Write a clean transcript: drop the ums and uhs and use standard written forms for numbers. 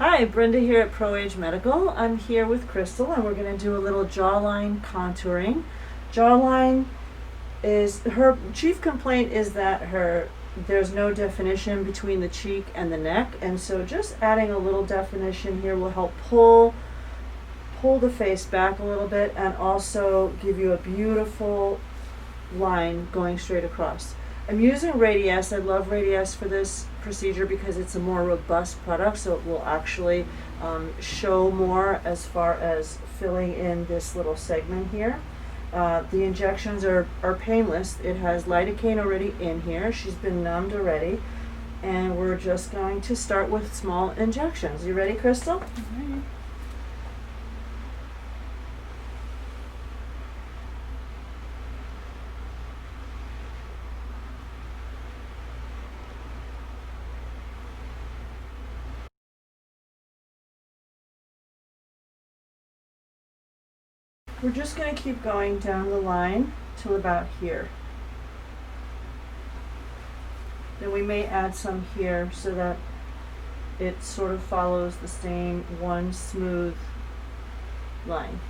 Hi, Brenda here at Pro Age Medical. I'm here with Crystal and we're going to do a little jawline contouring. Jawline is, her chief complaint is that there's no definition between the cheek and the neck, and so just adding a little definition here will help pull the face back a little bit and also give you a beautiful line going straight across. I'm using Radiesse. I love Radiesse for this procedure because it's a more robust product, so it will actually show more as far as filling in this little segment here. The injections are painless. It has lidocaine already in here. She's been numbed already. And we're just going to start with small injections. You ready, Crystal? Mm-hmm. We're just going to keep going down the line till about here. Then we may add some here so that it sort of follows the same one smooth line.